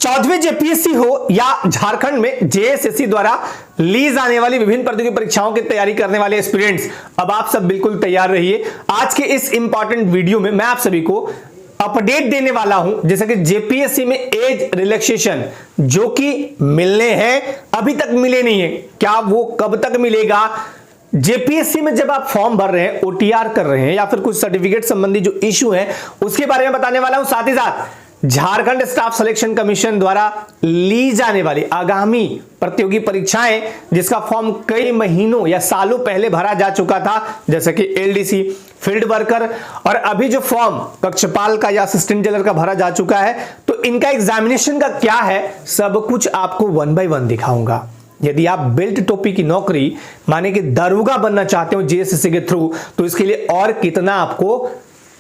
14वीं JPSC हो या झारखंड में जेएसएससी द्वारा ली जाने वाली विभिन्न प्रतियोगी परीक्षाओं की तैयारी करने वाले एस्पिरेंट्स, अब आप सब बिल्कुल तैयार रहिए। आज के इस इंपॉर्टेंट वीडियो में मैं आप सभी को अपडेट देने वाला हूं, जैसे कि जेपीएससी में एज रिलैक्सेशन जो कि मिलने हैं, अभी तक मिले नहीं है, क्या वो कब तक मिलेगा। जेपीएससी में जब आप फॉर्म भर रहे हैं, ओटीआर कर रहे हैं या फिर कुछ सर्टिफिकेट संबंधी जो इश्यू है उसके बारे में बताने वाला हूं। साथ ही साथ झारखंड स्टाफ सिलेक्शन कमीशन द्वारा ली जाने वाली आगामी प्रतियोगी परीक्षाएं जिसका फॉर्म कई महीनों या सालों पहले भरा जा चुका था, जैसे कि एलडीसी, फील्ड वर्कर, और अभी जो फॉर्म कक्षपाल का या असिस्टेंट जेलर का भरा जा चुका है, तो इनका एग्जामिनेशन का क्या है सब कुछ आपको 1 बाय 1 दिखाऊंगा। यदि आप बेल्ट टोपी की नौकरी माने कि दरोगा बनना चाहते हो जेएसएससी के थ्रू, तो इसके लिए और कितना आपको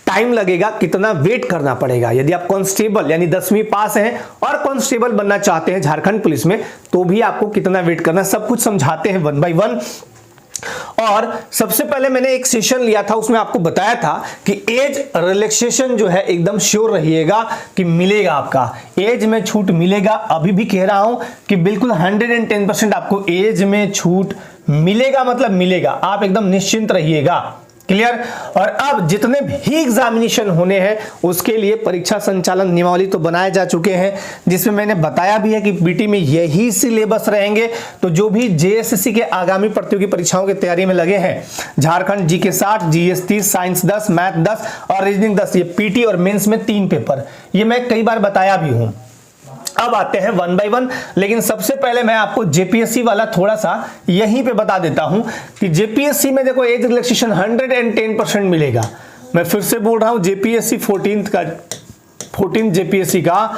टाइम लगेगा, कितना वेट करना पड़ेगा। यदि आप कांस्टेबल यानी 10वीं पास हैं और कांस्टेबल बनना चाहते हैं झारखंड पुलिस में, तो भी आपको कितना वेट करना, सब कुछ समझाते हैं 1 बाय 1। और सबसे पहले मैंने एक सेशन लिया था, उसमें आपको बताया था कि एज रिलैक्सेशन जो है एकदम श्योर रहिएगा कि मिलेगा, आपका एज में छूट मिलेगा। अभी भी कह रहा हूं कि बिल्कुल 110% आपको एज में छूट मिलेगा, मतलब मिलेगा, आप एकदम निश्चिंत रहिएगा। क्लियर। और अब जितने भी एग्जामिनेशन होने हैं उसके लिए परीक्षा संचालन नियमावली तो बनाए जा चुके हैं, जिसमें मैंने बताया भी है कि पीटी में यही सिलेबस रहेंगे। तो जो भी जेएसएससी के आगामी प्रतियोगी परीक्षाओं की तैयारी में लगे हैं, Jharkhand GK 60, GS 30, science 10, math 10 और रीजनिंग 10, ये पीटी और मेंस में 3 पेपर, ये मैं कई बार बताया भी हूं। अब आते हैं 1 बाय 1, लेकिन सबसे पहले मैं आपको जेपीएससी वाला थोड़ा सा यहीं पे बता देता हूं कि जेपीएससी में देखो एज रिलैक्सेशन 110% मिलेगा। मैं फिर से बोल रहा हूं, जेपीएससी 14 जेपीएससी का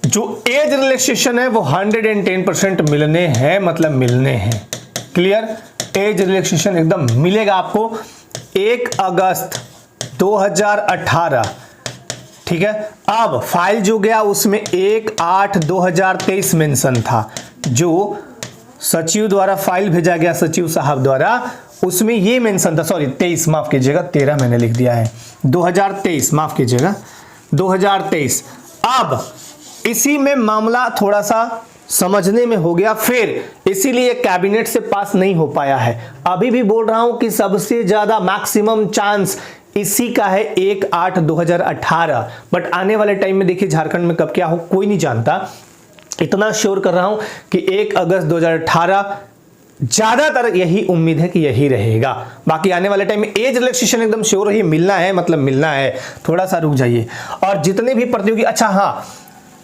जो एज रिलैक्सेशन है वो 110% मिलने हैं, मतलब मिलने हैं। क्लियर। एज रिलैक्सेशन एकदम मिलेगा आपको 1 अगस्त 2018, ठीक है। अब फाइल जो गया उसमें 1/8/2023 मेंशन था, जो सचिव द्वारा फाइल भेजा गया, सचिव साहब द्वारा, उसमें ये मेंशन था, सॉरी 23 माफ कीजिएगा, 13 मैंने लिख दिया है, 2023 माफ कीजिएगा, 2023। अब इसी में मामला थोड़ा सा समझने में हो गया, फिर इसीलिए कैबिनेट से पास नहीं हो पाया है। अभी भी बोल रहा हूं कि सबसे ज्यादा मैक्सिमम चांस इसी का है 1/8/2018, बट आने वाले टाइम में देखिए झारखंड में कब क्या हो कोई नहीं जानता। इतना श्योर कर रहा हूं कि 1 अगस्त 2018 ज्यादातर यही उम्मीद है कि यही रहेगा। बाकी आने वाले टाइम में एज रिलैक्सेशन एकदम श्योर ही मिलना है, मतलब मिलना है, थोड़ा सा रुक जाइए। और जितने भी प्रतियोगी, अच्छा हाँ,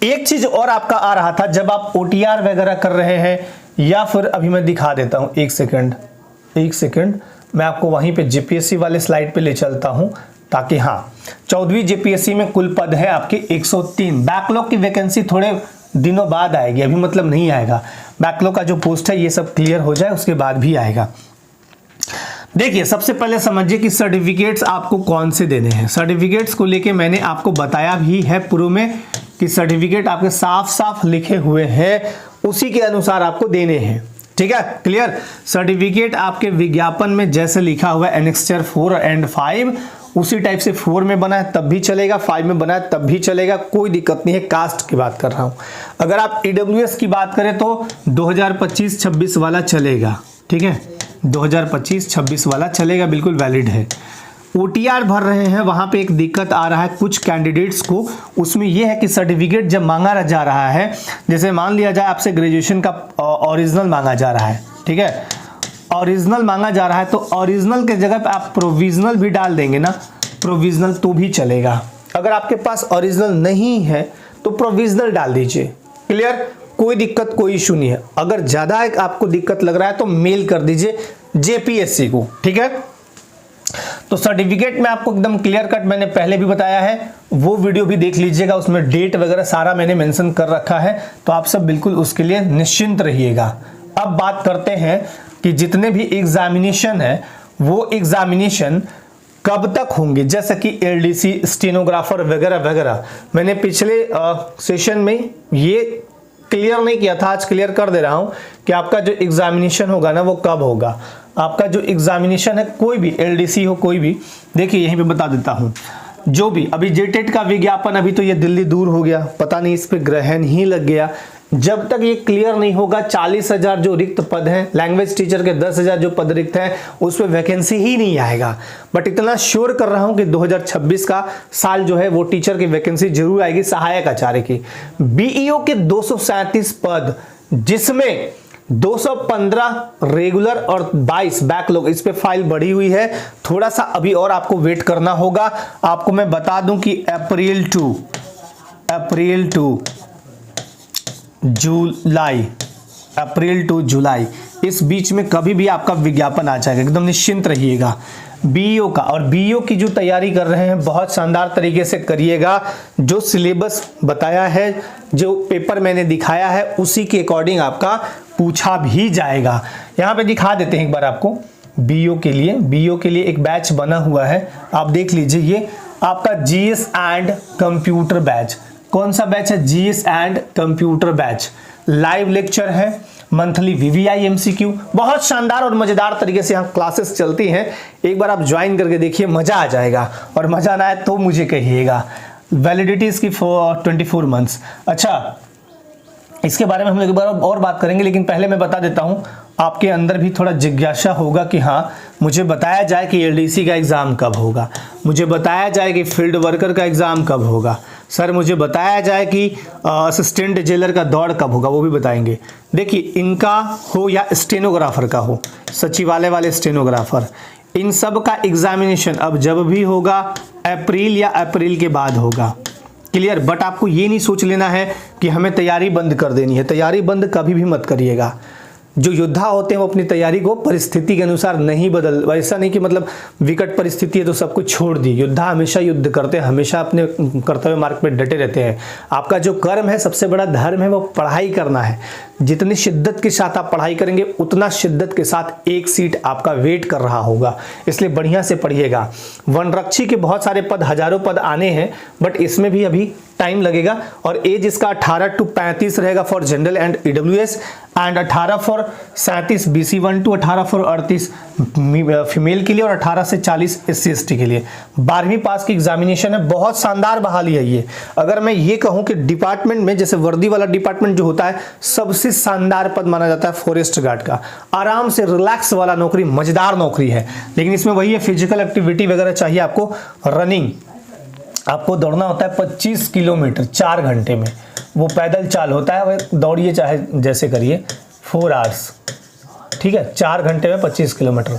एक चीज और आपका आ रहा था, जब आप ओटीआर वगैरह कर रहे हैं या फिर अभी मैं दिखा देता हूं, एक सेकंड मैं आपको वहीं पे जेपीएससी वाले स्लाइड पे ले चलता हूं, ताकि हाँ, 14वीं जेपीएससी में कुल पद है आपके 103। बैकलॉग की वैकेंसी थोड़े दिनों बाद आएगी, अभी मतलब नहीं आएगा। बैकलॉग का जो पोस्ट है ये सब क्लियर हो जाए उसके बाद भी आएगा। देखिए सबसे पहले समझिए कि सर्टिफिकेट्स आपको कौन से देने हैं। सर्टिफिकेट्स को लेके मैंने आपको बताया भी है पूर्व में कि सर्टिफिकेट आपके साफ साफ लिखे हुए हैं, उसी के अनुसार आपको देने हैं, ठीक है। क्लियर। सर्टिफिकेट आपके विज्ञापन में जैसे लिखा हुआ है एनेक्स्चर 4 एंड 5, उसी टाइप से 4 में बना है तब भी चलेगा, 5 में बना है तब भी चलेगा, कोई दिक्कत नहीं है। कास्ट की बात कर रहा हूं। अगर आप ईडब्ल्यूएस की बात करें तो 2025-26 वाला चलेगा, ठीक है, 2025-26 वाला चलेगा, बिल्कुल वैलिड है। ओटीआर भर रहे हैं, वहां पे एक दिक्कत आ रहा है कुछ कैंडिडेट्स को, उसमें यह है कि सर्टिफिकेट जब मांगा जा रहा है, जैसे मान लिया जाए आपसे ग्रेजुएशन का ओरिजिनल मांगा जा रहा है, ठीक है, ओरिजिनल मांगा जा रहा है, तो ओरिजिनल के जगह पे आप प्रोविजनल भी डाल देंगे ना, प्रोविजनल तो भी चलेगा। अगर आपके पास ओरिजिनल नहीं है तो प्रोविजनल डाल दीजिए। क्लियर। कोई दिक्कत, कोई इशू नहीं है। अगर ज्यादा आपको दिक्कत लग रहा है तो मेल कर दीजिए जेपीएससी को, ठीक है। तो सर्टिफिकेट में आपको एकदम क्लियर कट मैंने पहले भी बताया है, वो वीडियो भी देख लीजिएगा, उसमें डेट वगैरह सारा मैंने मेंशन कर रखा है, तो आप सब बिल्कुल उसके लिए निश्चिंत रहिएगा। अब बात करते हैं कि जितने भी एग्जामिनेशन है वो एग्जामिनेशन कब तक होंगे, जैसे कि एलडीसी, स्टेनोग्राफर वगैरह वगैरह। मैंने पिछले सेशन में ये क्लियर नहीं किया था, आज क्लियर कर दे रहा हूं कि आपका जो एग्जामिनेशन होगा ना वो कब होगा। आपका जो एग्जामिनेशन है, कोई भी एलडीसी हो, कोई भी, देखिए यहीं पे बता देता हूं। जो भी अभी जेटेट का विज्ञापन, अभी तो ये दिल्ली दूर हो गया, पता नहीं इस पे ग्रहण ही लग गया। जब तक ये क्लियर नहीं होगा 40,000 जो रिक्त पद हैं, लैंग्वेज टीचर के 10,000 जो पद रिक्त हैं, उस पर वैकेंसी ही नहीं आएगा। बट इतना श्योर कर रहा हूं कि 2026 का साल जो है वो टीचर की वैकेंसी जरूर आएगी, सहायक आचार्य की। बीईओ के 237 पद, जिसमें 215 रेगुलर और 22 बैकलॉग, इस पे फाइल बढ़ी हुई है। थोड़ा सा अभी और आपको वेट करना होगा। आपको मैं बता दूं कि अप्रैल टू जुलाई इस बीच में कभी भी आपका विज्ञापन आ जाएगा, एकदम निश्चिंत रहिएगा। बीईओ का, और बीईओ की जो तैयारी कर रहे हैं बहुत शानदार तरीके से करिएगा। जो सिलेबस बताया है, जो पेपर मैंने दिखाया है, उसी के अकॉर्डिंग आपका पूछा भी जाएगा। यहां पे दिखा देते हैं एक बार आपको। बीईओ के लिए एक बैच बना हुआ है, आप देख लीजिए। ये आपका जीएस एंड कंप्यूटर बैच। कौन सा बैच है? GS and computer batch. Live lecture है, मंथली वीवीआई एमसीक्यू, बहुत शानदार और मजेदार तरीके से यहाँ क्लासेस चलती हैं। एक बार आप ज्वाइन करके देखिए, मजा आ जाएगा। और मजा ना आए तो मुझे कहिएगा। वैलिडिटी इसकी 24 मंथ्स। अच्छा, इसके बारे में हम एक बार और बात करेंगे, लेकिन पहले मैं बता देता हूँ, आपके अंदर भी थोड़ा जिज्ञासा होगा कि हाँ, मुझे बताया जाए कि एलडीसी का एग्ज़ाम कब होगा, मुझे बताया जाए कि फील्ड वर्कर का एग्ज़ाम कब होगा, सर मुझे बताया जाए कि असिस्टेंट जेलर का दौड़ कब होगा, वो भी बताएंगे। देखिए, इनका हो या स्टेनोग्राफर का हो, सचिवालय वाले स्टेनोग्राफर, इन सब का एग्जामिनेशन अब जब भी होगा अप्रैल या अप्रैल के बाद होगा। क्लियर? बट आपको ये नहीं सोच लेना है कि हमें तैयारी बंद कर देनी है। तैयारी बंद कभी भी मत करिएगा। जो योद्धा होते हैं वो अपनी तैयारी को परिस्थिति के अनुसार नहीं बदल, ऐसा नहीं कि मतलब विकट परिस्थिति है तो सब कुछ छोड़ दी। योद्धा हमेशा युद्ध करते हैं, हमेशा अपने कर्तव्य मार्ग पे डटे रहते हैं। आपका जो कर्म है, सबसे बड़ा धर्म है, वो पढ़ाई करना है। जितनी शिद्दत के साथ आप पढ़ाई करेंगे, उतना शिद्दत के साथ एक सीट आपका वेट कर रहा होगा। इसलिए बढ़िया से पढ़िएगा। वनरक्षी के बहुत सारे पद, हजारों पद आने हैं, बट इसमें भी अभी टाइम लगेगा। और एज इसका 18 टू 35 रहेगा for general and EWS, and 18 for 37 BC1 to 18 for 38 female के लिए, और 18 से 40 SC ST के लिए। 12वीं पास की एग्जामिनेशन है, बहुत शानदार बहाली है ये। अगर मैं ये कहूं कि डिपार्टमेंट में, जैसे वर्दी वाला डिपार्टमेंट जो होता है, सबसे शानदार पद माना जाता है फॉरेस्ट गार्ड का। आराम से रिलैक्स वाला नौकरी, मजेदार नौकरी है। लेकिन इसमें वही है, फिजिकल एक्टिविटी वगैरह चाहिए आपको। रनिंग, आपको दौड़ना होता है 25 किलोमीटर 4 घंटे में। वो पैदल चाल होता है, वो दौड़िए चाहे जैसे करिए, 4 आवर्स, ठीक है, 4 घंटे में 25 किलोमीटर।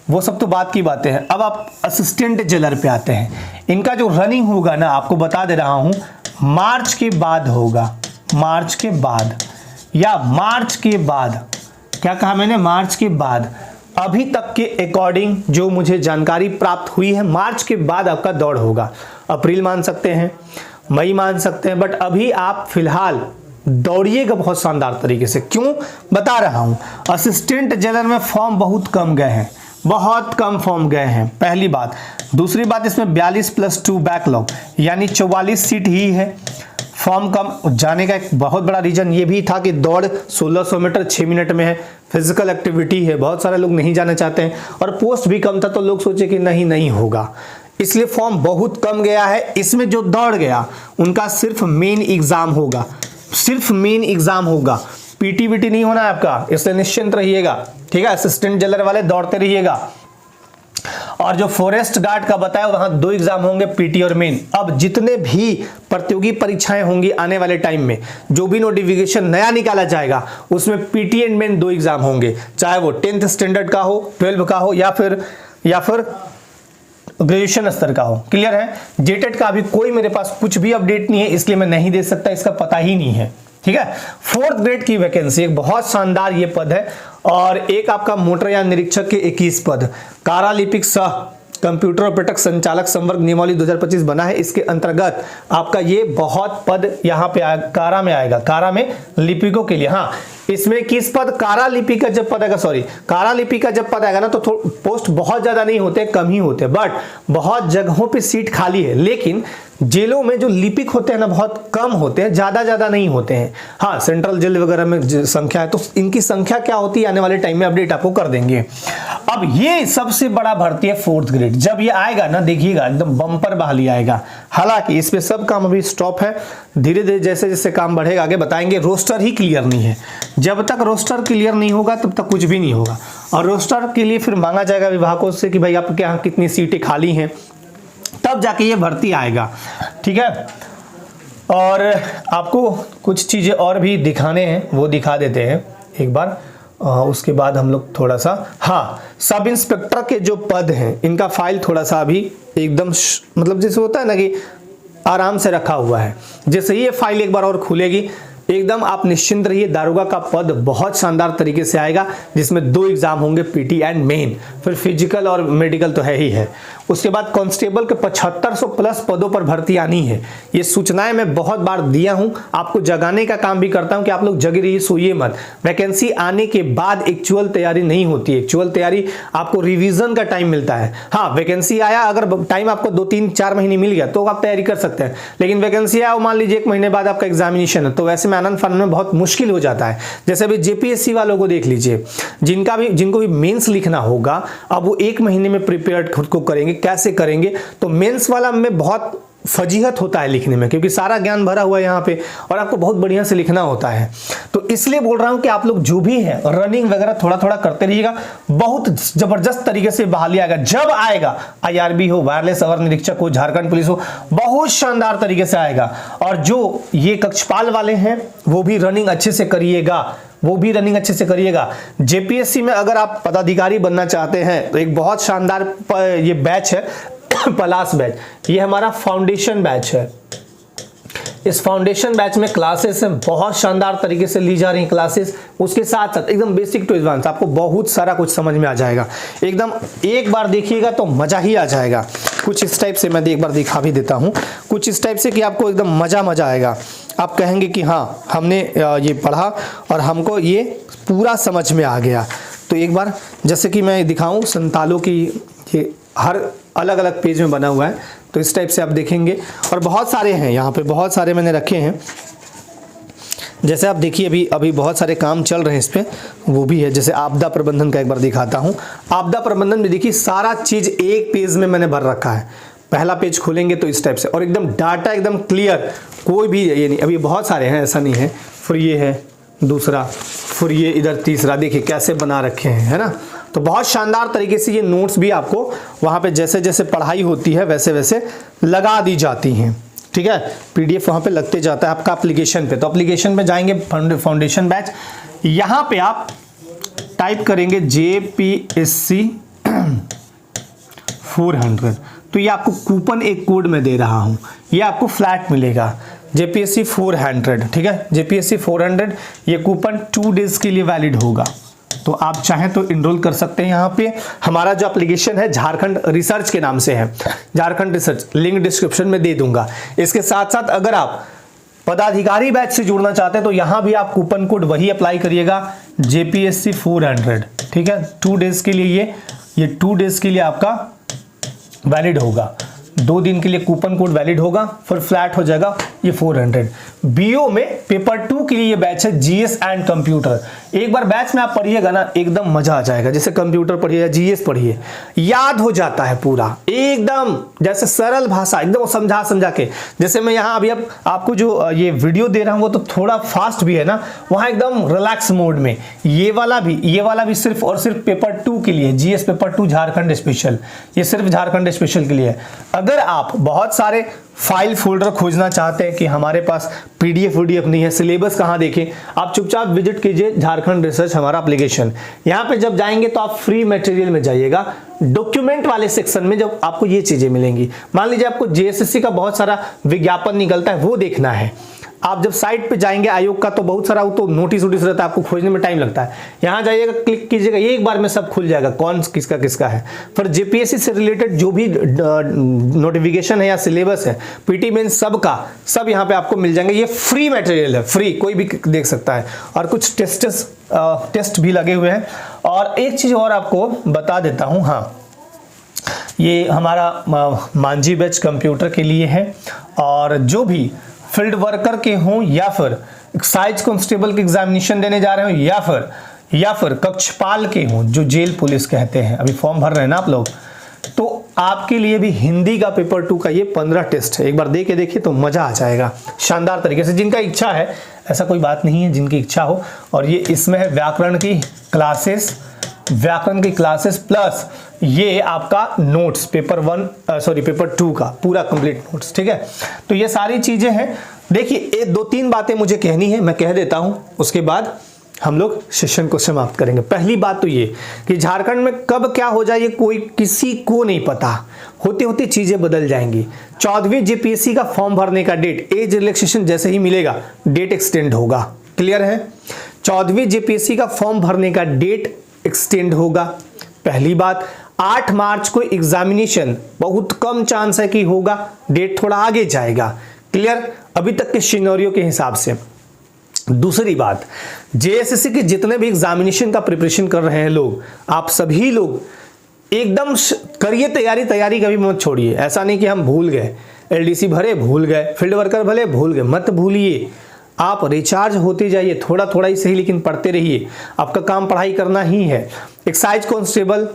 वो सब तो बात की बातें हैं। अब आप असिस्टेंट जेलर पे आते हैं। इनका जो रनिंग होगा ना, आपको बता दे रहा हूं, मार्च के बाद होगा। मार्च के बाद, या मार्च के बाद, क्या कहा मैंने? मार्च के बाद। अभी तक के अकॉर्डिंग जो मुझे जानकारी प्राप्त हुई है, मार्च के बाद आपका दौड़ होगा। अप्रैल मान सकते हैं, मई मान सकते हैं, बट अभी आप फिलहाल दौड़िएगा बहुत शानदार तरीके से। क्यों बता रहा हूं? असिस्टेंट जेलर में फॉर्म बहुत कम गए हैं, बहुत कम फॉर्म गए हैं, पहली बात। दूसरी बात, इसमें 42+2 बैकलॉग, यानी 44 सीट ही है। फॉर्म कम जाने का एक बहुत बड़ा रीजन ये भी था कि दौड़ 1600 मीटर 6 मिनट में है, फिजिकल एक्टिविटी है, बहुत सारे लोग नहीं जाना चाहते हैं, और पोस्ट भी कम था, तो लोग सोचे कि नहीं होगा, इसलिए फॉर्म बहुत कम गया है। इसमें जो दौड़ गया उनका सिर्फ मेन एग्जाम होगा, सिर्फ मेन एग्जाम होगा, पीटी नहीं होना है आपका, इसलिए निश्चिंत रहिएगा, ठीक है। असिस्टेंट जेलर वाले दौड़ते रहिएगा। और जो फॉरेस्ट गार्ड का बताया, वहां 2 एग्जाम होंगे, पीटी और मेन। अब जितने भी प्रतियोगी परीक्षाएं होंगी आने वाले टाइम में, जो भी नोटिफिकेशन नया निकाला जाएगा, उसमें पीटी एंड मेन 2 एग्जाम होंगे, चाहे वो 10th स्टैंडर्ड का हो, 12 का हो, या फिर ग्रेजुएशन स्तर का हो। क्लियर है? जेटेट का अभी कोई मेरे पास कुछ भी अपडेट नहीं है, इसलिए मैं नहीं दे सकता, इसका पता ही नहीं है, ठीक है। 4th ग्रेड की वैकेंसी, एक बहुत शानदार ये पद है। और एक आपका मोटरयान निरीक्षक के 21 पद, कारा लिपिक सह कंप्यूटर ऑपरेटर संचालक संवर्ग नियमावली 2025 बना है। इसके अंतर्गत आपका ये बहुत पद यहाँ पे कारा में आएगा, कारा में लिपिकों के लिए। हाँ, इसमें किस पद? कारा लिपि का जब पद आएगा, कारा लिपि का जब पद आएगा ना, तो पोस्ट बहुत ज्यादा नहीं होते, कम ही होते, बट बहुत जगहों पे सीट खाली है। लेकिन जेलों में जो लिपिक होते हैं ना बहुत कम होते हैं, ज्यादा नहीं होते हैं। हाँ, सेंट्रल जेल वगैरह में संख्या है, तो इनकी संख्या क्या होती है आने वाले टाइम में अपडेट आपको कर देंगे। अब ये सबसे बड़ा भर्ती है 4th ग्रेड। जब ये आएगा ना देखिएगा एकदम बम्पर बहाली आएगा। हालांकि इस पे सब काम अभी स्टॉप है, धीरे धीरे जैसे जैसे काम बढ़ेगा आगे बताएंगे। रोस्टर ही क्लियर नहीं है, जब तक रोस्टर क्लियर नहीं होगा तब तक कुछ भी नहीं होगा। और रोस्टर के लिए फिर मांगा जाएगा विभागों से कि भाई आपके यहाँ कितनी सीटें खाली हैं, तब जाके ये भर्ती आएगा। ठीक है, और आपको कुछ चीजें और भी दिखाने हैं, वो दिखा देते हैं एक बार। उसके बाद हम लोग थोड़ा सा, हाँ, सब इंस्पेक्टर के जो पद हैं इनका फाइल थोड़ा सा अभी एकदम मतलब जैसे होता है ना कि आराम से रखा हुआ है। जैसे ये फाइल एक बार और खुलेगी एकदम आप निश्चिंत रहिए। दारोगा का पद बहुत शानदार तरीके से आएगा, जिसमें 2 एग्जाम होंगे, पीटी एंड मेन, फिर फिजिकल और मेडिकल तो है ही है। उसके बाद कांस्टेबल के 7500 प्लस पदों पर भर्ती आनी है। ये सूचनाएं मैं बहुत बार दिया हूं, आपको जगाने का काम भी करता हूं कि आप लोग जगे रहिए, सोइए मत। वैकेंसी आने के बाद एक्चुअल तैयारी नहीं होती है, एक्चुअल तैयारी आपको रिवीजन का टाइम मिलता है। हाँ, वैकेंसी आया, अगर टाइम आपको 2-3-4 महीने मिल गया तो आप तैयारी कर सकते हैं, लेकिन वैकेंसी आया मान लीजिए 1 महीने बाद आपका एग्जामिनेशन है, तो वैसे में आनंद फानंद में बहुत मुश्किल हो जाता है। जैसे अभी जेपीएससी वालों को देख लीजिए, जिनको भी मेंस लिखना होगा, अब वो 1 महीने में प्रिपेयर खुद को करेंगे। कैसे करेंगे? तो मेंस वाला में बहुत फजीहत होता है लिखने में, क्योंकि सारा ज्ञान भरा हुआ है यहाँ पे और आपको बहुत बढ़िया से लिखना होता है। तो इसलिए बोल रहा हूं कि आप लोग जो भी है रनिंग वगैरह थोड़ा थोड़ा करते रहिएगा। बहुत जबरदस्त तरीके से बहाली आएगा। जब आएगा आईआरबी हो, वायरलेस अवर निरीक्षक हो, झारखंड पुलिस हो, बहुत शानदार तरीके से आएगा। और जो ये कक्षपाल वाले हैं वो भी रनिंग अच्छे से करिएगा, जेपीएससी में अगर आप पदाधिकारी बनना चाहते हैं तो एक बहुत शानदार ये बैच है पलास बैच। ये हमारा फाउंडेशन बैच है। इस फाउंडेशन बैच में क्लासेस हैं, बहुत शानदार तरीके से ली जा रही क्लासेस। उसके साथ साथ एकदम बेसिक टू एडवांस आपको बहुत सारा कुछ समझ में आ जाएगा। एकदम एक बार देखिएगा तो मजा ही आ जाएगा। कुछ इस टाइप से मैं एक बार दिखा भी देता हूं, कुछ इस टाइप से कि आपको एकदम मजा आएगा। आप कहेंगे कि हाँ, हमने ये पढ़ा और हमको ये पूरा समझ में आ गया। तो एक बार जैसे कि मैं दिखाऊं, संतालों की ये हर अलग अलग पेज में बना हुआ है, तो इस टाइप से आप देखेंगे। और बहुत सारे हैं यहाँ पे, बहुत सारे मैंने रखे हैं। जैसे आप देखिए अभी बहुत सारे काम चल रहे हैं इस पे, वो भी है। जैसे आपदा प्रबंधन का एक बार दिखाता हूँ। आपदा प्रबंधन में देखिए सारा चीज एक पेज में मैंने भर रखा है। पहला पेज खोलेंगे तो इस टाइप से, और एकदम डाटा एकदम क्लियर, कोई भी ये नहीं। अभी बहुत सारे हैं, ऐसा नहीं है। फिर ये है दूसरा, फिर ये इधर तीसरा, देखिए कैसे बना रखे हैं, है ना। तो बहुत शानदार तरीके से ये नोट्स भी आपको वहाँ पे जैसे जैसे पढ़ाई होती है वैसे वैसे लगा दी जाती हैं। ठीक है, पीडीएफ वहाँ पे लगते जाता है आपका एप्लीकेशन पे। तो एप्लीकेशन में जाएंगे फाउंडेशन बैच, यहाँ पे आप टाइप करेंगे JPSC 400, तो ये आपको कूपन एक कोड में दे रहा हूँ, ये आपको फ्लैट मिलेगा JPSC 400। ठीक है, JPSC 400 ये कूपन 2 डेज के लिए वैलिड होगा। तो आप चाहें तो इनरोल कर सकते हैं। यहाँ पे हमारा जो एप्लीकेशन है झारखंड रिसर्च के नाम से है, झारखंड रिसर्च, लिंक डिस्क्रिप्शन में दे दूंगा। इसके साथ साथ अगर आप पदाधिकारी बैच से जुड़ना चाहते हैं तो यहाँ भी आप कूपन कोड वही अप्लाई करिएगा, JPSC 400। ठीक है, 2 डेज के लिए ये 2 डेज के लिए आपका वैलिड होगा। 2 दिन के लिए कूपन कोड वैलिड होगा, फिर फ्लैट हो जाएगा ये 400। बीओ में पेपर 2 के लिए ये बैच है जीएस एंड कंप्यूटर। एक बार बैच में आप पढ़िएगा ना एकदम मजा आ जाएगा। जैसे कंप्यूटर पढ़िए या जीएस पढ़िए, याद हो जाता है पूरा एकदम, जैसे सरल भाषा एकदम समझा के। जैसे मैं यहाँ अभी अब आपको जो ये वीडियो दे रहा हूँ वो तो थोड़ा फास्ट भी है ना, वहाँ एकदम रिलैक्स मोड में। ये वाला भी सिर्फ और सिर्फ पेपर 2 के लिए, जीएस पेपर 2 झारखंड स्पेशल, ये सिर्फ झारखंड स्पेशल के लिए है। अगर आप बहुत सारे फाइल फोल्डर खोजना चाहते हैं कि हमारे पास पीडीएफ नहीं है, सिलेबस कहाँ देखें, आप चुपचाप विजिट कीजिए झारखंड रिसर्च हमारा एप्लीकेशन। यहाँ पे जब जाएंगे तो आप फ्री मटेरियल में जाइएगा, डॉक्यूमेंट वाले सेक्शन में जब आपको ये चीजें मिलेंगी। मान लीजिए आपको जेएसएससी का बहुत सारा विज्ञापन निकलता है, वो देखना है। आप जब साइट पे जाएंगे आयोग का तो बहुत सारा तो नोटिस रहता है, आपको खोजने में टाइम लगता है। यहाँ जाइएगा, क्लिक कीजिएगा, एक बार में सब खुल जाएगा कौन किसका है। फिर जेपीएससी से रिलेटेड जो भी नोटिफिकेशन है या सिलेबस है, पीटी मेन सब यहाँ पे आपको मिल जाएंगे। ये फ्री मटेरियल है, फ्री, कोई भी देख सकता है। और कुछ टेस्ट भी लगे हुए हैं। और एक चीज और आपको बता देता हूँ, हाँ, ये हमारा मांझी बैच कंप्यूटर के लिए है, और जो भी फील्ड वर्कर के हों या फिर एक्साइज कांस्टेबल के एग्जामिनेशन देने जा रहे हो या फिर कक्षपाल के हों, जो जेल पुलिस कहते हैं, अभी फॉर्म भर रहे हैं ना आप लोग, तो आपके लिए भी हिंदी का पेपर 2 का ये 15 टेस्ट है। एक बार दे के देखिए तो मजा आ जाएगा शानदार तरीके से। जिनका इच्छा है, ऐसा कोई बात नहीं है, जिनकी इच्छा हो, और ये इसमें है व्याकरण की क्लासेस प्लस ये आपका नोट्स पेपर 2 का पूरा कंप्लीट नोट्स, ठीक है। तो ये सारी चीजें हैं। देखिए, ये 2-3 बातें मुझे कहनी है, मैं कह देता हूं, उसके बाद हम लोग सेशन को समाप्त करेंगे। पहली बात तो ये कि झारखंड में कब क्या हो जाए ये कोई किसी को नहीं पता, होते होते चीजें बदल जाएंगी। 14वीं जेपीएससी का फॉर्म भरने का डेट, एज रिलैक्सेशन जैसे ही मिलेगा डेट एक्सटेंड होगा। क्लियर है? 14वीं जेपीएससी का फॉर्म भरने का डेट एक्सटेंड होगा। पहली बात, 8 मार्च को एग्जामिनेशन, बहुत कम चांस है कि होगा, डेट थोड़ा आगे जाएगा। क्लियर? अभी तक के सिनेरियो के हिसाब से। दूसरी बात, जेएसएससी के जितने भी एग्जामिनेशन का प्रिपरेशन कर रहे हैं लोग, आप सभी लोग एकदम करिए तैयारी कभी मत छोड़िए। ऐसा नहीं कि हम भूल गए, एलडीसी भरे भूल गए, फील्ड वर्कर भले भूल गए, मत भूलिए। आप रिचार्ज होते जाइए, थोड़ा थोड़ा ही सही, लेकिन पढ़ते रहिए। आपका काम पढ़ाई करना ही है। एक्साइज कांस्टेबल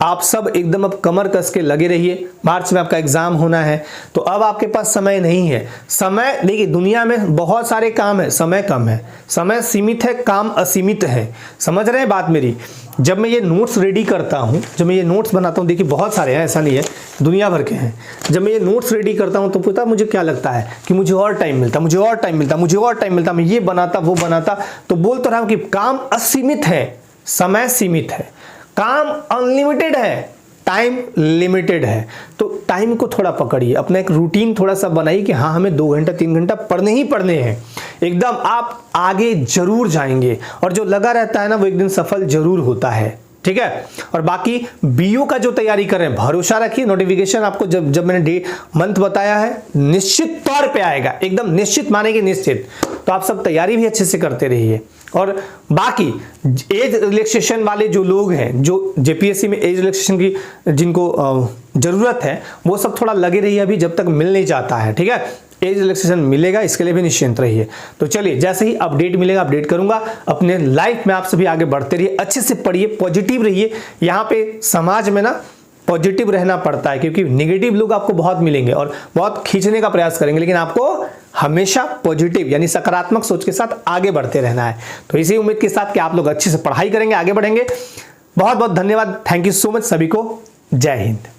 आप सब एकदम अब कमर कस के लगे रहिए। मार्च में आपका एग्जाम होना है, तो अब आपके पास समय नहीं है। समय, देखिए दुनिया में बहुत सारे काम है, समय कम है, समय सीमित है, काम असीमित है। समझ रहे हैं बात मेरी? जब मैं ये नोट्स रेडी करता हूँ, जब मैं ये नोट्स बनाता हूँ, देखिए बहुत सारे हैं, ऐसा नहीं है, दुनिया भर के हैं। जब मैं ये नोट्स रेडी करता हूँ तो पता मुझे क्या लगता है कि मुझे और टाइम मिलता, मैं ये बनाता वो बनाता। तो बोल तो रहा हूँ कि काम असीमित है, समय सीमित है। काम अनलिमिटेड है, टाइम लिमिटेड है। तो टाइम को थोड़ा पकड़िए, अपना एक रूटीन थोड़ा सा बनाइए कि हाँ हमें 2 घंटा 3 घंटा पढ़ने ही पढ़ने हैं। एकदम आप आगे जरूर जाएंगे, और जो लगा रहता है ना वो एक दिन सफल जरूर होता है। ठीक है? और बाकी बीयू का जो तैयारी कर रहे हैं, भरोसा रखिए, नोटिफिकेशन आपको जब मैंने मंथ बताया है निश्चित तौर पे आएगा, एकदम निश्चित मानेंगे निश्चित। तो आप सब तैयारी भी अच्छे से करते रहिए। और बाकी एज रिलैक्सेशन वाले जो लोग हैं, जो जेपीएससी में एज रिलैक्सेशन की जिनको जरूरत है, वो सब थोड़ा लगे रहिए अभी, जब तक मिल नहीं जाता है। ठीक है? एज रिलैक्सेशन मिलेगा, इसके लिए भी निश्चिंत रहिए। तो चलिए, जैसे ही अपडेट मिलेगा अपडेट करूंगा। अपने लाइफ में आप सभी आगे बढ़ते रहिए, अच्छे से पढ़िए, पॉजिटिव रहिए। यहाँ पे समाज में ना पॉजिटिव रहना पड़ता है, क्योंकि नेगेटिव लोग आपको बहुत मिलेंगे और बहुत खींचने का प्रयास करेंगे, लेकिन आपको हमेशा पॉजिटिव यानी सकारात्मक सोच के साथ आगे बढ़ते रहना है। तो इसी उम्मीद के साथ कि आप लोग अच्छे से पढ़ाई करेंगे, आगे बढ़ेंगे। बहुत बहुत धन्यवाद, थैंक यू सो मच सभी को। जय हिंद।